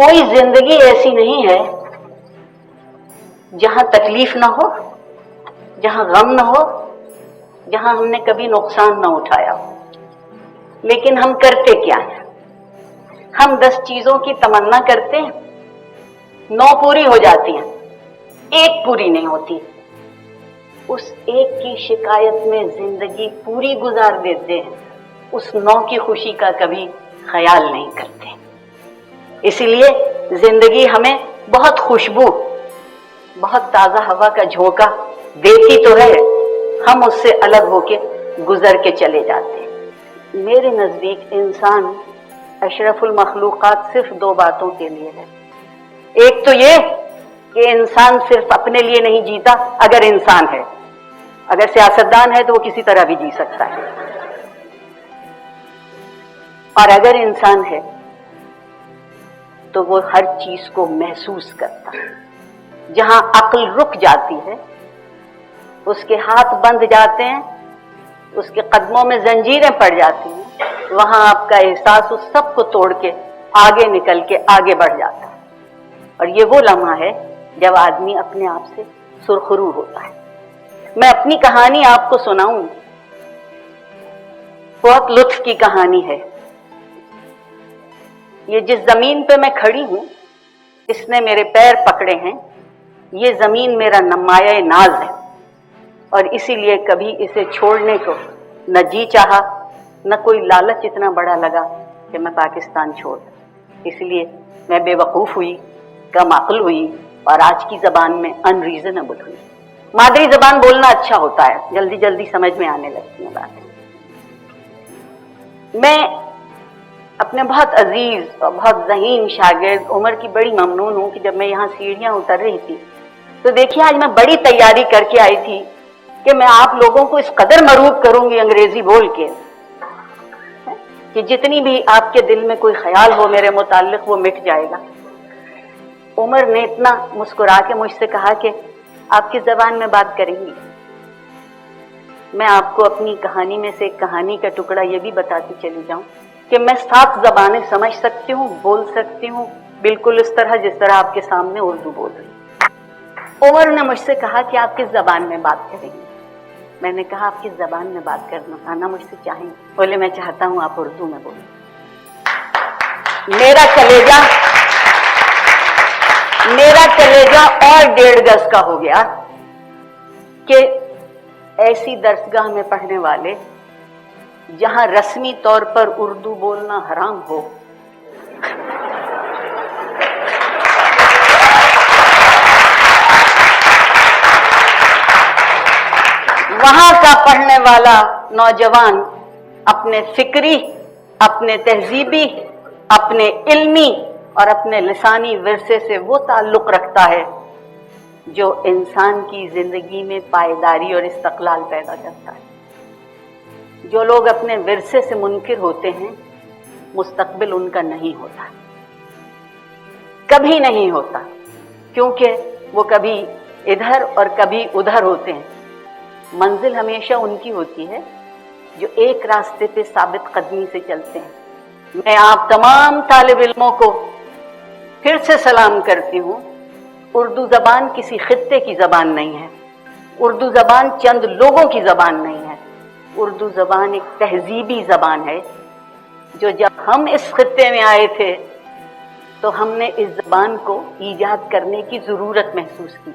कोई जिंदगी ऐसी नहीं है जहां तकलीफ ना हो, जहां गम ना हो, जहां हमने कभी नुकसान ना उठाया हो। लेकिन हम करते क्या हैं? हम 10 चीजों की तमन्ना करते हैं, 9 पूरी हो जाती हैं, एक पूरी नहीं होती। उस एक की शिकायत में जिंदगी पूरी गुजार देते हैं, उस 9 की खुशी का कभी ख्याल नहीं करते। इसलिए जिंदगी हमें बहुत खुशबू, बहुत ताजा हवा का झोंका देती तो है, हम उससे अलग होके गुजर के चले जाते हैं। मेरे नजदीक इंसान अशरफुल मखलूकात सिर्फ 2 बातों के लिए है। एक तो ये कि इंसान सिर्फ अपने लिए नहीं जीता, अगर इंसान है, अगर सियासतदान है तो वो किसी तरह भी जी सकता है, और अगर इंसान है तो वो हर चीज को महसूस करता है। जहां अक्ल रुक जाती है, उसके हाथ बंध जाते हैं, उसके कदमों में जंजीरें पड़ जाती हैं, वहां आपका एहसास उस सब को तोड़ के आगे निकल के आगे बढ़ जाता है। और ये वो लम्हा है जब आदमी अपने आप से सुरखरू होता है। मैं अपनी कहानी आपको सुनाऊं, बहुत लुत्फ की कहानी है। ये जिस जमीन पे मैं खड़ी हूं, इसने मेरे पैर पकड़े हैं, ये जमीन मेरा नमाया नाज है, और इसीलिए कभी इसे छोड़ने को न जी चाहा, न कोई लालच इतना बड़ा लगा कि मैं पाकिस्तान छोड़। इसलिए मैं बेवकूफ हुई, कम अक्ल हुई, और आज की जबान में अनरीजनेबल हुई। मादरी जबान बोलना अच्छा होता है, जल्दी जल्दी समझ में आने लगती है बातें। मैं अपने बहुत अजीज और बहुत ज़हीन शागिर्द उमर की बड़ी ममनून हूं कि जब मैं यहाँ सीढ़ियां उतर रही थी तो देखिए आज मैं बड़ी तैयारी करके आई थी कि मैं आप लोगों को इस कदर मरूब करूंगी अंग्रेजी बोल के कि जितनी भी आपके दिल में कोई ख्याल हो मेरे मुताल्लिक वो मिट जाएगा। उमर ने इतना मुस्कुरा के मुझसे कहा कि आप किस जबान में बात करेंगी। मैं आपको अपनी कहानी में से एक कहानी का टुकड़ा ये भी बताती चली जाऊं कि मैं 7 जबानें समझ सकती हूँ, बोल सकती हूँ, बिल्कुल इस तरह जिस तरह आपके सामने उर्दू बोल रही। उमर ने मुझसे कहा कि आप किस जबान में बात करेंगे। मैंने कहा आप किस जबान में बात करना मुझसे चाहेंगे। बोले मैं चाहता हूँ आप उर्दू में बोलें। मेरा कलेजा और 1.5 गज का हो गया कि ऐसी दरसगाह में पढ़ने वाले जहां रस्मी तौर पर उर्दू बोलना हराम हो, वहां का पढ़ने वाला नौजवान अपने फिक्री, अपने तहजीबी, अपने इल्मी और अपने लिसानी विरसे से वो ताल्लुक रखता है जो इंसान की जिंदगी में पायदारी और इस्तक़लाल पैदा करता है। जो लोग अपने विरसे से मुनकिर होते हैं, मुस्तकबिल उनका नहीं होता, कभी नहीं होता, क्योंकि वो कभी इधर और कभी उधर होते हैं। मंजिल हमेशा उनकी होती है जो एक रास्ते पे साबित कदमी से चलते हैं। मैं आप तमाम तालिब इल्मों को फिर से सलाम करती हूँ। उर्दू जबान किसी खित्ते की जबान नहीं है, उर्दू जबान चंद लोगों की जबान नहीं है। उर्दू जबान एक तहजीबी जबान है जो जब हम इस खित्ते में आए थे तो हमने इस जबान को ईजाद करने की जरूरत महसूस की थी।